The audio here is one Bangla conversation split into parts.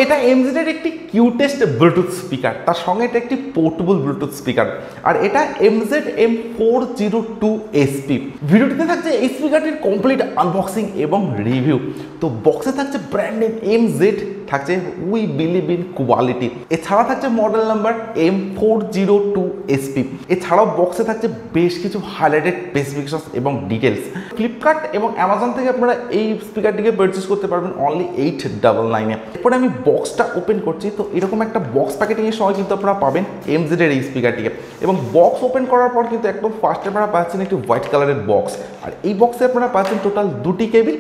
এটা এমজেড এর একটি কিউটেস্ট ব্লুটুথ স্পিকার, তার সঙ্গে এটা একটি পোর্টেবল ব্লুটুথ স্পিকার, আর এটা এমজেড M402SP। ভিডিওটিতে থাকছে এই স্পিকারটির কমপ্লিট আনবক্সিং এবং রিভিউ। তো বক্সে থাকছে ব্র্যান্ড নেম এমজেড, থাকছে উই বিলিভ ইন কোয়ালিটি, এছাড়া থাকছে মডেল নাম্বার M402SP। এছাড়াও বক্সে থাকছে বেশ কিছু হাইলাইটেড স্পেসিফিকেশন এবং ডিটেলস। ফ্লিপকার্ট এবং অ্যামাজন থেকে আপনারা এই স্পিকারটিকে পারচেস করতে পারবেন অনলি 899-এ। এরপরে আমি বক্সটা ওপেন করছি। তো এরকম একটা বক্স প্যাকেটিংয়ের সময় কিন্তু আপনারা পাবেন এমজেড এর এই স্পিকারটিকে, এবং বক্স ওপেন করার পর কিন্তু একদম ফার্স্টে আপনারা পাচ্ছেন একটি হোয়াইট কালারের বক্স, আর এই বক্সে আপনারা পাচ্ছেন টোটাল দুটি কেবিল।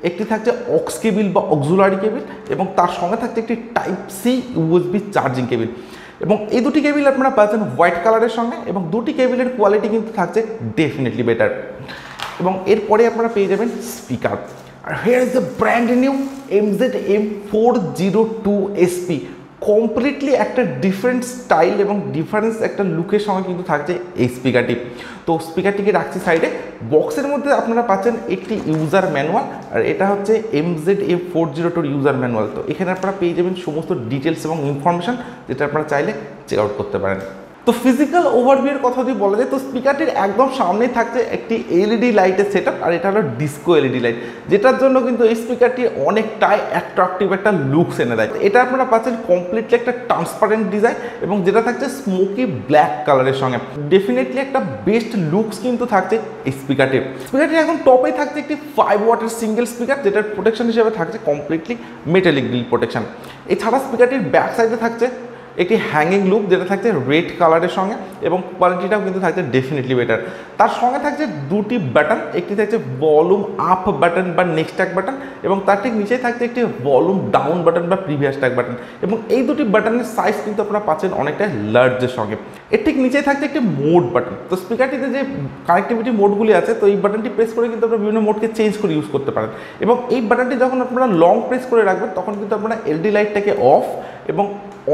একটি থাকছে অক্স কেবিল বা অক্সিলারি কেবিল, এবং তার সঙ্গে থাকছে একটি type C USB charging cable, এবং এই দুটি কেবিল আপনারা পাচ্ছেন হোয়াইট কালারের সঙ্গে, এবং দুটি কেবিলের কোয়ালিটি কিন্তু থাকছে ডেফিনেটলি বেটার। এবং এরপরে আপনারা পেয়ে যাবেন speaker. R here is the brand new MZ M402SP। Completely একটা ডিফারেন্ট স্টাইল এবং ডিফারেন্স একটা লুকের সঙ্গে কিন্তু থাকছে এই স্পিকারটি। তো স্পিকারটিকে রাখছি সাইডে। বক্সের মধ্যে আপনারা পাচ্ছেন একটি ইউজার ম্যানুয়াল, আর এটা হচ্ছে এমজেড M402 ইউজার ম্যানুয়াল। তো এখানে আপনারা পেয়ে যাবেন সমস্ত ডিটেলস এবং ইনফরমেশন, যেটা আপনারা চাইলে চেক আউট করতে পারেন। তো ফিজিক্যাল ওভারভিউর কথা যদি বলা যায়, তো স্পিকারটির একদম সামনেই থাকছে একটি এলইডি লাইটের সেটআপ, আর এটা হলো ডিসকো এলইডি লাইট, যেটার জন্য কিন্তু এই স্পিকারটি অনেকটাই অ্যাট্রাকটিভ একটা লুকস এনে দেয়। এটা আপনারা পাচ্ছেন কমপ্লিটলি একটা ট্রান্সপারেন্ট ডিজাইন, এবং যেটা থাকছে স্মোকি ব্ল্যাক কালারের সঙ্গে। ডেফিনেটলি একটা বেস্ট লুকস কিন্তু থাকছে এই স্পিকারটির। স্পিকারটির একদম টপেই থাকছে একটি 5 ওয়াটের সিঙ্গেল স্পিকার, যেটার প্রোটেকশন হিসেবে থাকছে কমপ্লিটলি মেটালিক গ্রিল প্রোটেকশন। এছাড়া স্পিকারটির ব্যাক সাইডে থাকছে একটি হ্যাঙ্গিং লুক, যেটা থাকছে রেড কালারের সঙ্গে, এবং কোয়ালিটিটাও কিন্তু থাকছে ডেফিনেটলি বেটার। তার সঙ্গে থাকছে দুটি বাটন, একটি থাকছে ভলিউম আপ বাটন বা নেক্সট ট্যাগ বাটন, এবং তার ঠিক নিচেই থাকছে একটি ভলিউম ডাউন বাটন বা প্রিভিয়াস ট্যাগ বাটন, এবং এই দুটি বাটনের সাইজ কিন্তু আপনারা পাচ্ছেন অনেকটা লার্জের সঙ্গে। এর ঠিক নিচেই থাকছে একটি মোড বাটন। তো স্পিকারটিতে যে কানেক্টিভিটি মোডগুলি আছে, তো এই বাটনটি প্রেস করে কিন্তু আপনারা বিভিন্ন মোডকে চেঞ্জ করে ইউজ করতে পারেন, এবং এই বাটনটি যখন আপনারা লং প্রেস করে রাখবেন তখন কিন্তু আপনারা এলইডি লাইটটাকে অফ এবং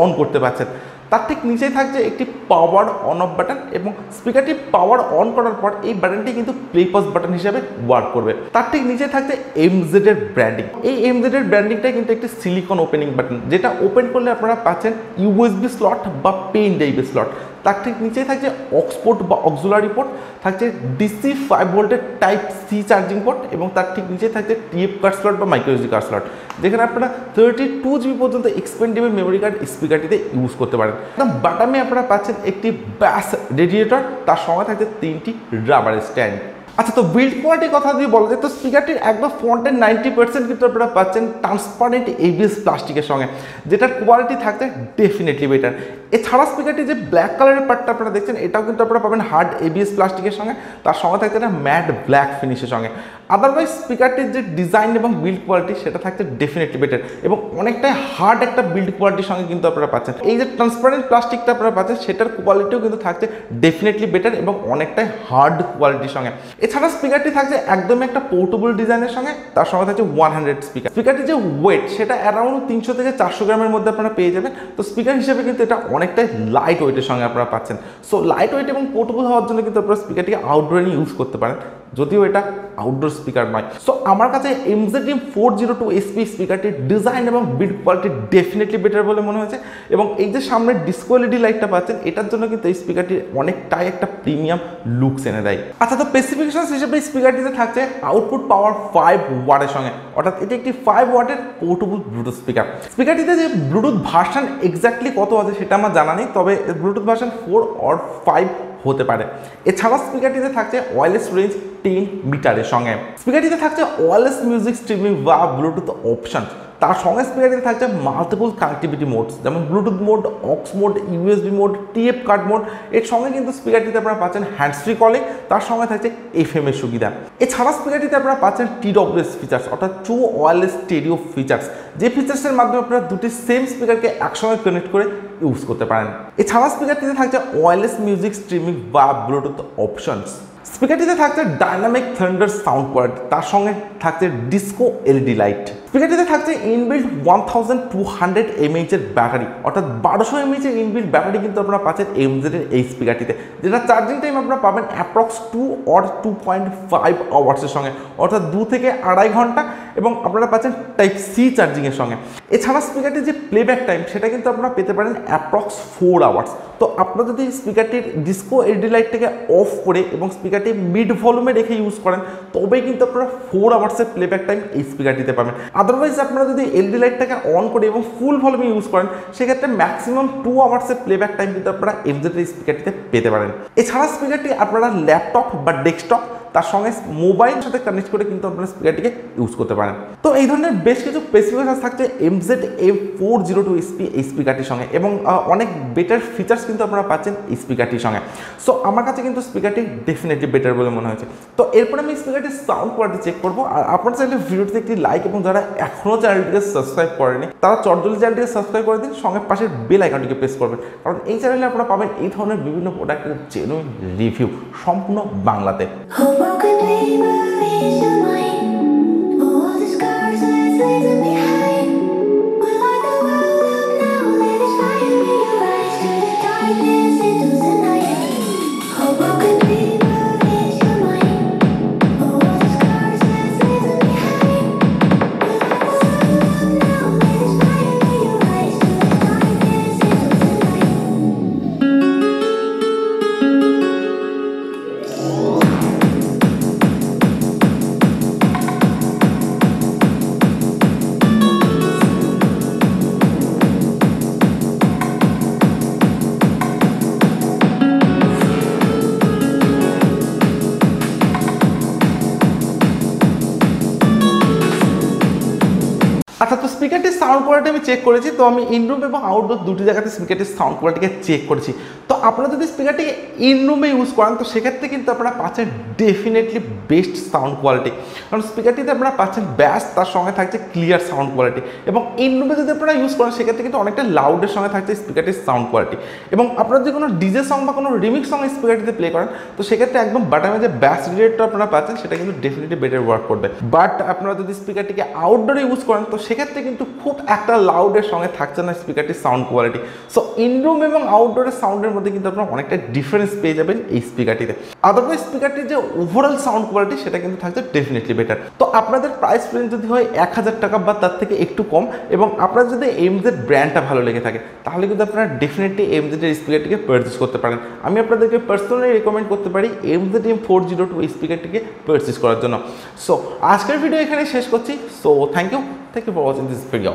অন করতে পারছেন। তার ঠিক নিচেই থাকছে একটি পাওয়ার অন অফ বাটন, এবং স্পিকারটি পাওয়ার অন করার পর এই বাটনটি কিন্তু প্লে পজ বাটন হিসেবে ওয়ার্ক করবে। তার ঠিক নিচে থাকছে এমজেড এর ব্র্যান্ডিং। এই এমজেড এর ব্র্যান্ডিংটা কিন্তু একটি সিলিকন ওপেনিং বাটন, যেটা ওপেন করলে আপনারা পাচ্ছেন ইউএসবি স্লট বা পেন ড্রাইভের স্লট। তার ঠিক নিচেই থাকছে অক্সপোর্ট বা অক্সিলারি পোর্ট, থাকছে ডিসি 5 ভোল্টের টাইপ সি চার্জিং পোর্ট, এবং তার ঠিক নিচে থাকছে টিএফ কার্ড স্লট বা মাইক্রো এসডি কার্ড স্লট, যেখানে আপনারা 32 জিবি পর্যন্ত এক্সপেন্ডেবল মেমোরি কার্ড স্পিকারটিতে ইউজ করতে পারেন। একদম বাটামে আপনারা পাচ্ছেন একটি ব্যাস রেডিয়েটর, তার সঙ্গে থাকছে 3টি রাবার স্ট্যান্ড। আচ্ছা, তো বিল্ড কোয়ালিটির কথা যদি বলা যায়, তো স্পিকারটির একদম ফ্রন্টের 90% কিন্তু আপনারা পাচ্ছেন ট্রান্সপারেন্ট এবিএস প্লাস্টিকের সঙ্গে, যেটার কোয়ালিটি থাকছে ডেফিনেটলি বেটার। এছাড়া স্পিকারটি যে ব্ল্যাক কালারের পার্টটা আপনারা দেখছেন, এটাও কিন্তু আপনারা পাবেন হার্ড এবিএস প্লাস্টিকের সঙ্গে, তার সঙ্গে থাকছে একটা ম্যাট ব্ল্যাক ফিনিশের সঙ্গে। আদারওয়াইজ স্পিকারটির যে ডিজাইন এবং বিল্ড কোয়ালিটি, সেটা থাকছে ডেফিনেটলি বেটার, এবং অনেকটাই হার্ড একটা বিল্ড কোয়ালিটির সঙ্গে কিন্তু আপনারা পাচ্ছেন। এই যে ট্রান্সপারেন্ট প্লাস্টিকটা আপনারা পাচ্ছেন, সেটার কোয়ালিটিও কিন্তু থাকছে ডেফিনেটলি বেটার এবং অনেকটাই হার্ড কোয়ালিটির সঙ্গে। এছাড়া স্পিকারটি থাকছে একদমই একটা পোর্টেবল ডিজাইনের সঙ্গে, তার সঙ্গে থাকছে 100 স্পিকার। স্পিকারটির যে ওয়েট, সেটা অ্যারাউন্ড 300 থেকে 400 গ্রামের মধ্যে আপনারা পেয়ে যাবেন। তো স্পিকার হিসেবে কিন্তু এটা অনেকটাই লাইট ওয়েটের সঙ্গে আপনারা পাচ্ছেন। সো লাইট ওয়েট এবং পোর্টেবল হওয়ার জন্য কিন্তু আপনারা স্পিকারটিকে আউটডোরে নিয়ে ইউজ করতে পারেন, যদিও এটা আউটডোর স্পিকার নয়। সো আমার কাছে এমজেড M402SP স্পিকারটির ডিজাইন এবং বিল্ড কোয়ালিটি ডেফিনেটলি বেটার বলে মনে হয়েছে, এবং এই যে সামনের ডিসকো এলইডি লাইটটা পাচ্ছেন, এটার জন্য কিন্তু এই স্পিকারটির অনেকটাই একটা প্রিমিয়াম লুকস এনে দেয়। আচ্ছা, তো স্পেসিফিকেশন হিসেবে স্পিকারটিতে থাকছে আউটপুট পাওয়ার 5 ওয়াটের সঙ্গে, অর্থাৎ এটি একটি 5 ওয়াটের পোর্টেবল ব্লুটুথ স্পিকার। স্পিকারটিতে যে ব্লুটুথ ভার্সন এক্স্যাক্টলি কত আছে সেটা আমার জানা নেই, তবে ব্লুটুথ ভার্সন 4 or 5 হতে পারে। এছাড়া স্পিকারটিতে থাকছে ওয়্যারলেস রেঞ্জ 10 মিটারের সঙ্গে। স্পিকারটিতে থাকছে ওয়্যারলেস মিউজিক স্ট্রিমিং বা ব্লুটুথ অপশন। তার সঙ্গে স্পিকারটিতে থাকছে মাল্টিপল কানেক্টিভিটি মোডস, যেমন Bluetooth mode, aux mode, USB mode, TF card mode. এর সঙ্গে কিন্তু স্পিকারটিতে আপনারা পাচ্ছেন হ্যান্ডস ফ্রি কলিং, তার সঙ্গে থাকছে এফএম এর সুবিধা। এছাড়া স্পিকারটিতে আপনারা পাচ্ছেন TWS ফিচার্স, অর্থাৎ ট্রু ওয়্যারলেস স্টেরিও ফিচার্স, যে ফিচার্সের মাধ্যমে আপনারা দুটি সেম স্পিকারকে একসঙ্গে কানেক্ট করে ইউজ করতে পারেন। এছাড়া স্পিকারটিতে থাকছে ওয়্যারলেস মিউজিক স্ট্রিমিং বা ব্লুটুথ অপশনস। স্পিকারটিতে থাকছে ডাইনামিক থান্ডার সাউন্ড কোয়ালিটি, তার সঙ্গে থাকছে ডিসকো এলইডি লাইট। স্পিকারটিতে থাকছে ইনবিল্ট 1200 mAh এর ব্যাটারি, অর্থাৎ 1200 mAh এর ইনবিল্ট ব্যাটারি কিন্তু আপনারা পাচ্ছেন এমজেড এর এই স্পিকারটিতে, যেটা চার্জিং টাইম আপনারা পাবেন অ্যাপ্রক্স 2 or 2.5 আওয়ার্সের সঙ্গে, অর্থাৎ 2 থেকে 2.5 ঘন্টা। এবং আপনারা পাচ্ছেন টাইপ সি চার্জিংয়ের সঙ্গে। এছাড়া স্পিকারটির যে প্লেব্যাক টাইম সেটা কিন্তু আপনারা পেতে পারেন অ্যাপ্রক্স 4 আওয়ার্স। তো আপনারা যদি স্পিকারটির ডিস্কো এলইডি লাইটটাকে অফ করে এবং স্পিকারটি মিড ভলিউমে রেখে ইউজ করেন তবেই কিন্তু আপনারা 4 আওয়ার্সের প্লেব্যাক টাইম এই স্পিকারটিতে পাবেন। আদারওয়াইজ আপনারা যদি এলইডি লাইটটাকে অন করে এবং ফুল ভলিউমে ইউজ করেন সেক্ষেত্রে ম্যাক্সিমাম 2 আওয়ার্সের প্লেব্যাক টাইম কিন্তু আপনারা এমজেড স্পিকারটিতে পেতে পারেন। এছাড়া স্পিকারটি আপনারা ল্যাপটপ বা ডেস্কটপ তার সঙ্গে মোবাইলের সাথে কানেক্ট করে কিন্তু আপনারা স্পিকারটিকে ইউজ করতে পারেন। তো এই ধরনের বেশ কিছু স্পেসিফিকেশন থাকছে M402SP এই স্পিকারটির সঙ্গে এবং অনেক বেটার ফিচার্স কিন্তু আপনারা পাচ্ছেন এই স্পিকারটির সঙ্গে। সো আমার কাছে কিন্তু স্পিকারটি ডেফিনেটলি বেটার বলে মনে হয়েছে। তো এরপর আমি স্পিকারটির সাউন্ড কোয়ালিটি চেক করবো। আর আপনারা চাইলে ভিডিওটিতে একটি লাইক এবং যারা এখনও চ্যানেলটিকে সাবস্ক্রাইব করেনি তারা চটজলদি চ্যানেলটিকে সাবস্ক্রাইব করে দিন, সঙ্গে পাশের বেল আইকনটিকে প্রেস করবেন, কারণ এই চ্যানেলে আপনারা পাবেন এই ধরনের বিভিন্ন প্রোডাক্টের জেনুইন রিভিউ সম্পূর্ণ বাংলাতে। আচ্ছা, তো স্পিকারটির সাউন্ড কোয়ালিটি আমি চেক করেছি। তো আমি ইনরুম এবং আউটডোর দুটি জায়গাতে স্পিকারটির সাউন্ড কোয়ালিটিকে চেক করেছি। তো আপনারা যদি স্পিকারটিকে ইনরুমে ইউজ করেন তো সেক্ষেত্রে কিন্তু আপনারা পাচ্ছেন ডেফিনেটলি বেস্ট সাউন্ড কোয়ালিটি, কারণ স্পিকারটিতে আপনারা পাচ্ছেন ব্যাস, তার সঙ্গে থাকছে ক্লিয়ার সাউন্ড কোয়ালিটি। এবং ইনরুমে যদি আপনারা ইউজ করেন সেক্ষেত্রে কিন্তু অনেকটা লাউডের সঙ্গে থাকছে স্পিকারটির সাউন্ড কোয়ালিটি। এবং আপনারা যদি কোনো ডিজে সং বা কোনো রিমিক্স সং স্পিকারটিতে প্লে করেন তো সেক্ষেত্রে একদম বাটামে যে ব্যাস রিলেটটা আপনারা পাচ্ছেন সেটা কিন্তু ডেফিনেটলি বেটার ওয়ার্ক করবে। বাট আপনারা যদি স্পিকারটিকে আউটডোরে ইউজ করেন তো সেক্ষেত্রে কিন্তু খুব একটা লাউডের সঙ্গে থাকছে না স্পিকারটির সাউন্ড কোয়ালিটি। সো ইনরুম এবং আউটডোরের সাউন্ডের মধ্যে কিন্তু আপনারা অনেকটা ডিফারেন্স পেয়ে যাবেন এই স্পিকারটিতে। আদারওয়াইজ স্পিকারটির যে ওভারঅল সাউন্ড কোয়ালিটি সেটা কিন্তু থাকছে ডেফিনেটলি বেটার। তো আপনাদের প্রাইস রেঞ্জ যদি হয় 1000 টাকা বা তার থেকে একটু কম এবং আপনার যদি এমজেড ব্র্যান্ডটা ভালো লেগে থাকে তাহলে কিন্তু আপনারা ডেফিনেটলি এমজেডের স্পিকারটিকে পারচেস করতে পারেন। আমি আপনাদেরকে পার্সোনালি রেকমেন্ড করতে পারি এমজেড M402 এই স্পিকারটিকে পারচেস করার জন্য। সো আজকের ভিডিও এখানে শেষ করছি। So thank you for watching this video.